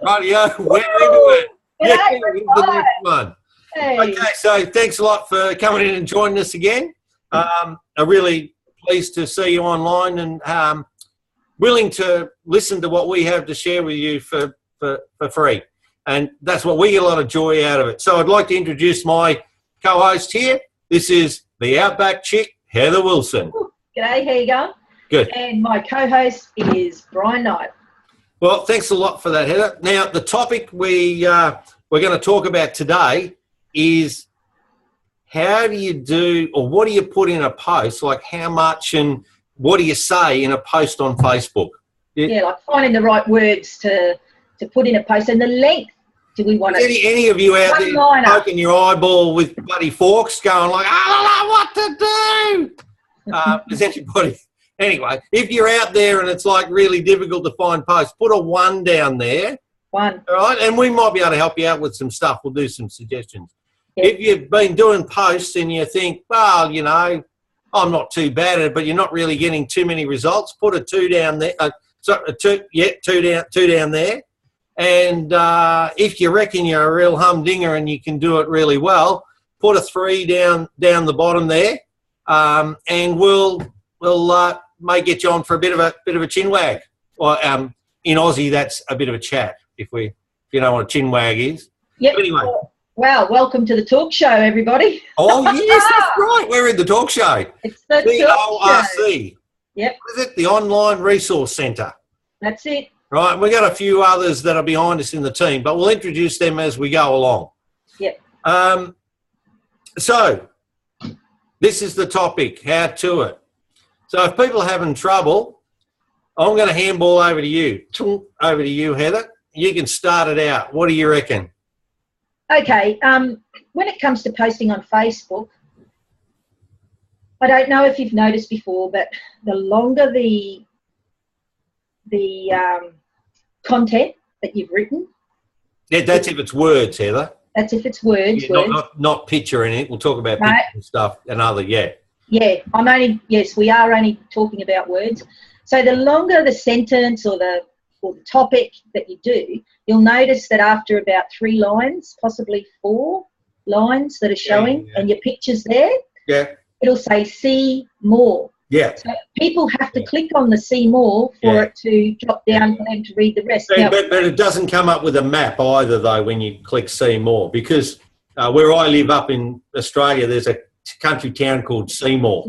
Rightio, we're into it. Yeah, into the next one. Hey. Okay, so thanks a lot for coming in and joining us again. I'm really pleased to see you online and willing to listen to what we have to share with you for free. And that's what we get a lot of joy out of it. So I'd like to introduce my co-host here. This is the Outback Chick, Heather Wilson. G'day, how you going? Good. And my co-host is Brian Knight. Well, thanks a lot for that, Heather. Now, the topic we're going to talk about today is how do you do, or what do you put in a post, like how much and what do you say in a post on Facebook? Yeah, like finding the right words to put in a post and the length. Do we want any of you out there poking your eyeball with bloody forks going like, I don't know what to do? Does anybody... Anyway, if you're out there and it's like really difficult to find posts, put a 1 down there. 1. All right, and we might be able to help you out with some stuff. We'll do some suggestions. Yeah. If you've been doing posts and you think, well, you know, I'm not too bad at it, but you're not really getting too many results, put a 2 down there. Two down there. And if you reckon you're a real humdinger and you can do it really well, put a 3 down the bottom there, and we'll may get you on for a bit of a chin wag. Or in Aussie, that's a bit of a chat. If you know what a chin wag is. Yep. But anyway. Well, welcome to the talk show, everybody. Oh yes, that's right. We're in the talk show. It's the talk show. CORC. Yep. What is it? The Online Resource Centre. That's it. Right. We've got a few others that are behind us in the team, but we'll introduce them as we go along. Yep. So this is the topic. How to it. So if people are having trouble, I'm going to handball over to you. Over to you, Heather. You can start it out. What do you reckon? Okay. When it comes to posting on Facebook, I don't know if you've noticed before, but the longer the content that you've written. Yeah, that's if it's words, Heather. That's if it's words. Yeah, not picture in it. We'll talk about picture and stuff and other, yeah. Yeah, we are only talking about words. So the longer the sentence or the topic that you do, you'll notice that after about 3 lines, possibly 4 lines that are showing, and your picture's there, it'll say see more. Yeah. So people have to click on the see more for it to drop down for them to read the rest. But it doesn't come up with a map either, though, when you click see more, because where I live up in Australia, there's a country town called Seymour.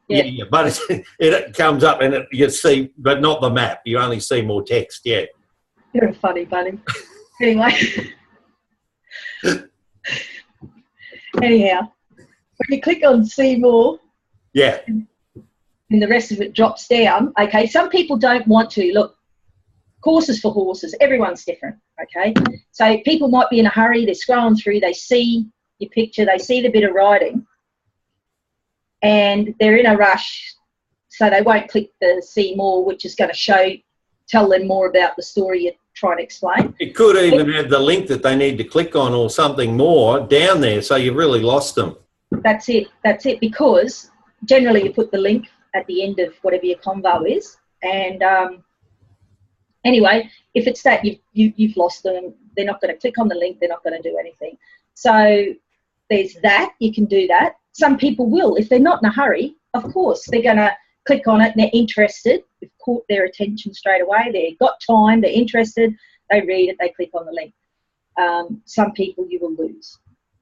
Yeah, but it comes up and you see, but not the map. You only see more text, yeah. You're a funny bunny. Anyway. Anyhow, when you click on see more, and the rest of it drops down, okay, some people don't want to. Look, courses for horses, everyone's different, okay? So people might be in a hurry, they're scrolling through, they see your picture, they see the bit of writing, and they're in a rush, so they won't click the see more, which is going to tell them more about the story you're trying to explain. It could even have the link that they need to click on or something more down there, so you've really lost them. That's it, because generally you put the link at the end of whatever your convo is, and anyway, if it's that, you've lost them. They're not going to click on the link, they're not going to do anything. So there's that, you can do that. Some people will, if they're not in a hurry, of course, they're going to click on it and they're interested. You've caught their attention straight away. They've got time, they're interested, they read it, they click on the link. Some people you will lose.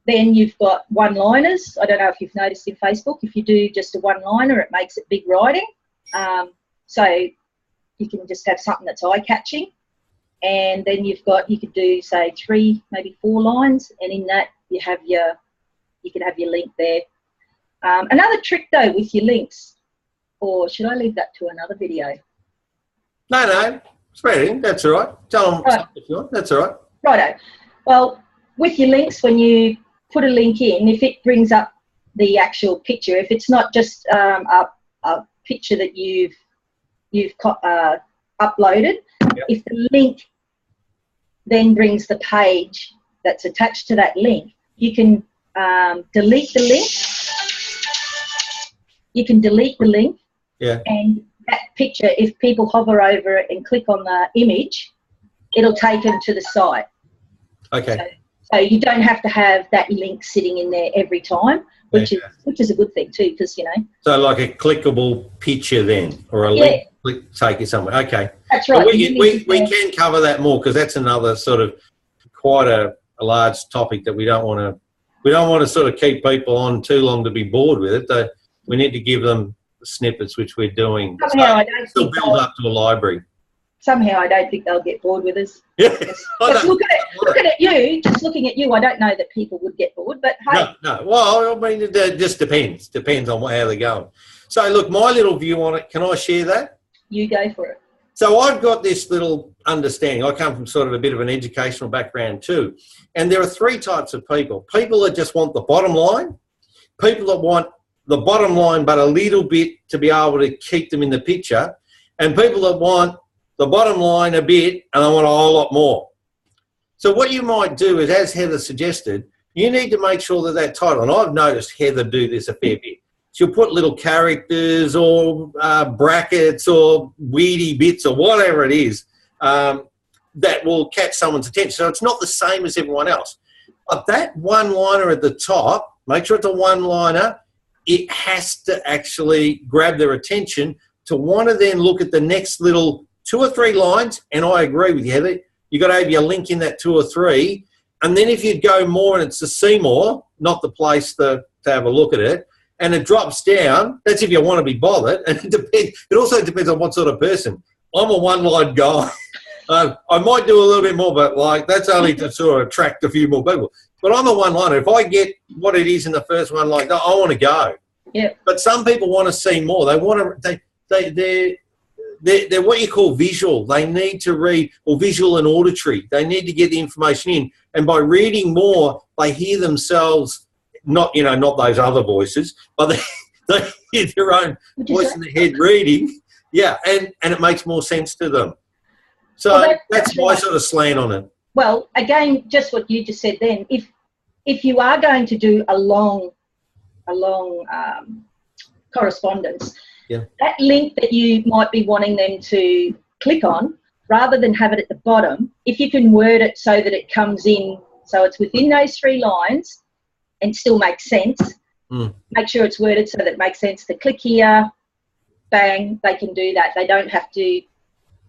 Then you've got one-liners. I don't know if you've noticed in Facebook, if you do just a one-liner, it makes it big writing. So you can just have something that's eye-catching. And then you could do, say, 3, maybe 4 lines, and in that you can have your link there. Another trick though with your links, or should I leave that to another video? No, spread it. That's all right. Tell them something if you want. That's all right. Righto. Well, with your links, when you put a link in, if it brings up the actual picture, if it's not just a picture that you've uploaded, if the link then brings the page that's attached to that link, you can delete the link. You can delete the link, and that picture, if people hover over it and click on the image, it'll take them to the site. Okay. So you don't have to have that link sitting in there every time, which is a good thing too, because So like a clickable picture then, or a link take you somewhere. Okay. That's right. Well, we can cover that more, because that's another sort of quite a large topic that we don't want to sort of keep people on too long to be bored with it. We need to give them snippets, which we're doing. Somehow I don't still build up to a library. Somehow I don't think they'll get bored with us. Yeah. Just looking at you, I don't know that people would get bored, but hey. No. Well, I mean, it just depends. Depends on how they're going. So, look, my little view on it, can I share that? You go for it. So I've got this little understanding. I come from sort of a bit of an educational background too. And there are three types of people. People that just want the bottom line. People that want the bottom line but a little bit to be able to keep them in the picture. And people that want the bottom line a bit and they want a whole lot more. So what you might do is, as Heather suggested, you need to make sure that title, and I've noticed Heather do this a fair bit, she'll put little characters or brackets or weedy bits or whatever it is that will catch someone's attention. So it's not the same as everyone else. But that one-liner at the top, make sure it's a one-liner, it has to actually grab their attention to want to then look at the next little 2 or 3 lines. And I agree with you, Heather. You've got to have your link in that 2 or 3. And then if you go more and it's to see more, not the place to have a look at it, and it drops down, that's if you want to be bothered. And it also depends on what sort of person. I'm a one-line guy. I might do a little bit more, but that's only to sort of attract a few more people. But I'm a one-liner. If I get what it is in the first one, I want to go. Yeah. But some people want to see more. They want to. They're what you call visual. They need to read, or visual and auditory. They need to get the information in, and by reading more, they hear themselves. Not those other voices, but they hear their own voice in the head reading. Yeah, and it makes more sense to them. So that's my sort of slant on it. Well, again, just what you just said then. If you are going to do a long correspondence, that link that you might be wanting them to click on, rather than have it at the bottom, if you can word it so that it comes in, so it's within those 3 lines and still makes sense, make sure it's worded so that it makes sense to click here, bang, they can do that. They don't have to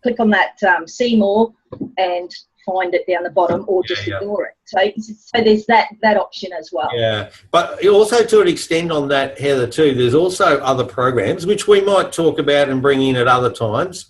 click on that see more and find it down the bottom, or just ignore it. So there's that option as well. Yeah, but also to an extent on that, Heather, too, there's also other programs, which we might talk about and bring in at other times,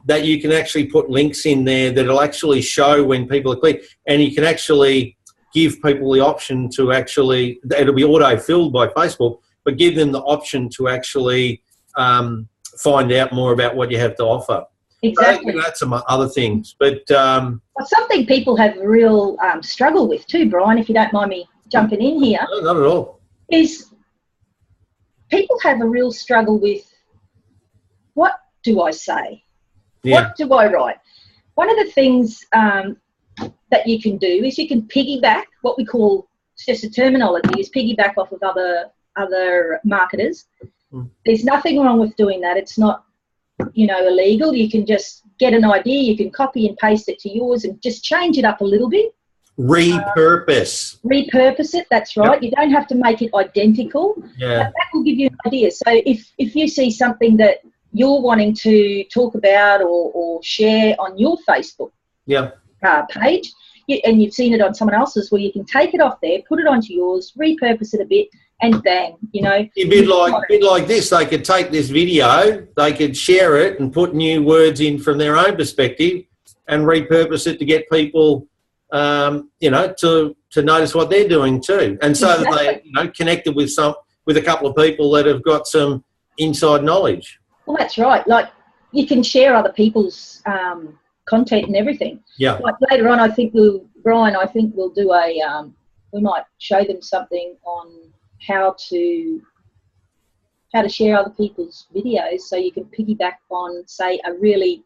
that you can actually put links in there that'll actually show when people are clicking, and you can actually give people the option to actually, it'll be auto-filled by Facebook, but give them the option to actually find out more about what you have to offer. Exactly. So that's some other things. But something people have a real struggle with too, Brian, if you don't mind me jumping in here. No, not at all. Is people have a real struggle with, what do I say? Yeah. What do I write? One of the things that you can do is you can piggyback, what we call, it's just a terminology, is piggyback off of other marketers. There's nothing wrong with doing that. It's not illegal. You can just get an idea, you can copy and paste it to yours and just change it up a little bit. Repurpose it, that's right. Yep. You don't have to make it identical. Yeah. But that will give you an idea. So if you see something that you're wanting to talk about or share on your Facebook page, and you've seen it on someone else's, well, you can take it off there, put it onto yours, repurpose it a bit, and bang, A bit like this. They could take this video, they could share it and put new words in from their own perspective and repurpose it to get people, to notice what they're doing too. And so that they, connected with a couple of people that have got some inside knowledge. Well, that's right. Like, you can share other people's content and everything. Yeah. Like later on, Brian, we'll do we might show them something on how to share other people's videos, so you can piggyback on, say, a really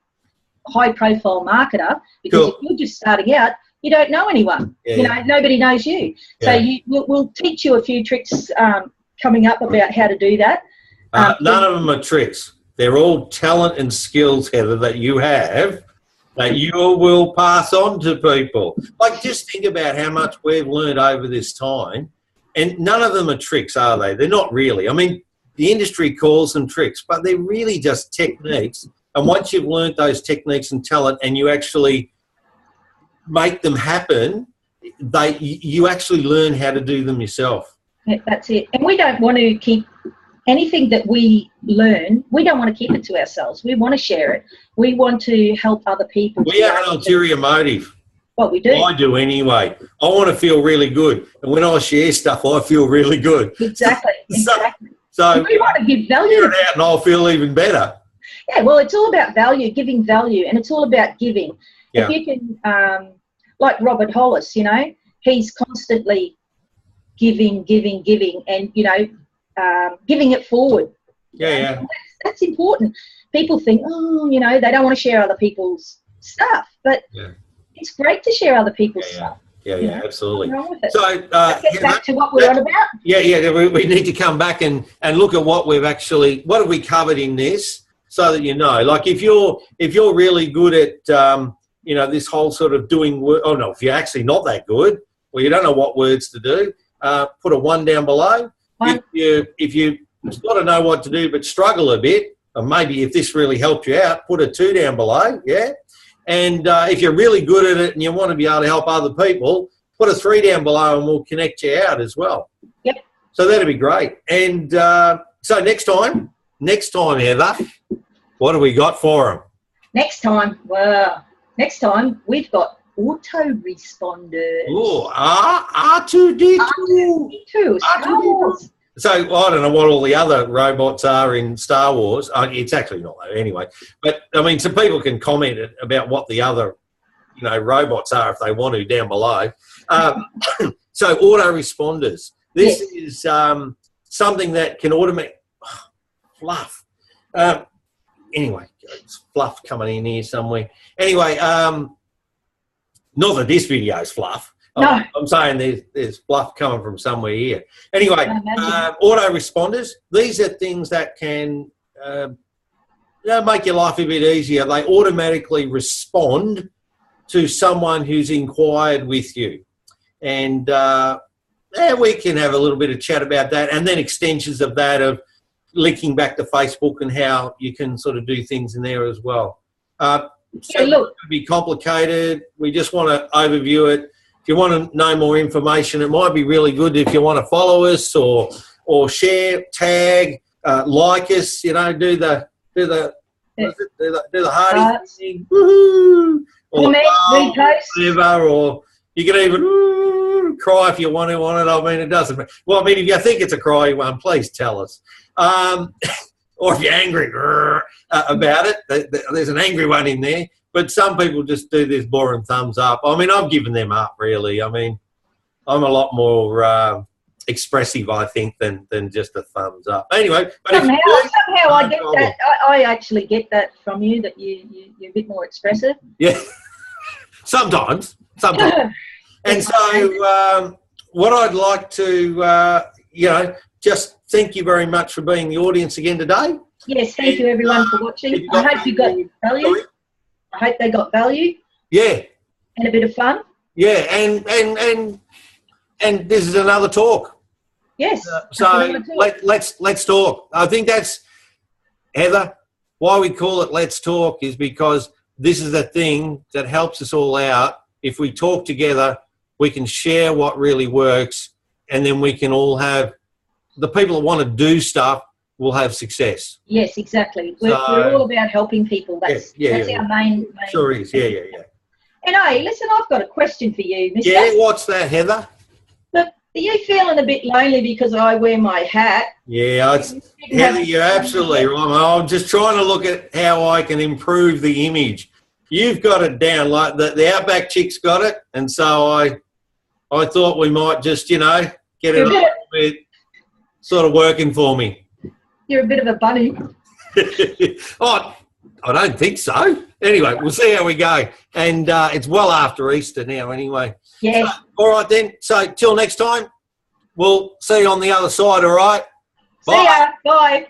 high-profile marketer, because if you're just starting out, you don't know anyone. Nobody knows you. So we'll teach you a few tricks coming up about how to do that. None of them are tricks. They're all talent and skills, Heather, that you have that you will pass on to people. Like, just think about how much we've learned over this time. And none of them are tricks, are they? They're not really. I mean, the industry calls them tricks, but they're really just techniques. And once you've learned those techniques and talent and you actually make them happen, you actually learn how to do them yourself. Yeah, that's it. And we don't want to keep anything that we learn, we don't want to keep it to ourselves. We want to share it. We want to help other people. We have an ulterior motive. What we do. I do anyway. I want to feel really good. And when I share stuff, I feel really good. Exactly. Exactly. So we want to give value. Share it out and I'll feel even better. Yeah, well, it's all about value, giving value, and it's all about giving. Yeah. If you can, like Robert Hollis, you know, he's constantly giving, and, you know, giving it forward. Yeah. That's important. People think, oh, you know, they don't want to share other people's stuff, but it's great to share other people's stuff. Yeah, absolutely. What's wrong with it? So, let's get back to what we're on about. Yeah, we need to come back and look at what have we covered in this, so that you know. Like, if you're really good at you know, this whole sort of doing work. Oh no, if you're actually not that good, or you don't know what words to do, put a 1 down below. If you sort of know what to do but struggle a bit, or maybe if this really helped you out, put a 2 down below. Yeah. And if you're really good at it and you want to be able to help other people, put a 3 down below and we'll connect you out as well. Yep. So that'd be great. And so next time, Heather, what have we got for them? Next time we've got autoresponders. Oh, R2D2. R2D2, Star Wars. So I don't know what all the other robots are in Star Wars. It's actually not though, anyway. But I mean, some people can comment about what the other, you know, robots are if they want to down below. So autoresponders. This is something that can automate fluff. Anyway, it's fluff coming in here somewhere. Anyway, not that this video is fluff. No. I'm saying there's fluff coming from somewhere here. Anyway, autoresponders, these are things that can make your life a bit easier. They automatically respond to someone who's inquired with you. And we can have a little bit of chat about that, and then extensions of that, of linking back to Facebook and how you can sort of do things in there as well. So look, it could be complicated. We just want to overview it. If you want to know more information, it might be really good if you want to follow us or share, tag, like us. You know, do the hearty thing, woohoo, or whatever, or you can even cry if you want to on it. I mean, it doesn't matter. Well, I mean, if you think it's a cry one, please tell us. Or if you're angry about it, there's an angry one in there. But some people just do this boring thumbs up. I mean, I've given them up, really. I mean, I'm a lot more expressive, I think, than just a thumbs up. Anyway, but somehow I get that. I actually get that from you, that you're a bit more expressive. Yeah, sometimes. And so what I'd like to, just thank you very much for being the audience again today. Yes, thank you everyone for watching. I hope you got value. Sorry? I hope they got value. Yeah. And a bit of fun. Yeah, and this is another talk. Yes. So let's talk. I think that's, Heather, why we call it Let's Talk is because this is the thing that helps us all out. If we talk together, we can share what really works, and then we can all have, the people that want to do stuff will have success. Yes, exactly. We're all about helping people. That's our main. Sure is. Yeah. And hey, listen, I've got a question for you, Mister. Yeah, what's that, Heather? Look, are you feeling a bit lonely because I wear my hat? Yeah, Heather, you're absolutely right. I'm just trying to look at how I can improve the image. You've got it down, like the Outback chick's got it, and so I thought we might just, get it a little bit sort of working for me. You're a bit of a bunny. Oh, I don't think so. Anyway, we'll see how we go. And it's well after Easter now anyway. Yeah. So, all right then. So till next time, we'll see you on the other side, all right? See ya. Bye.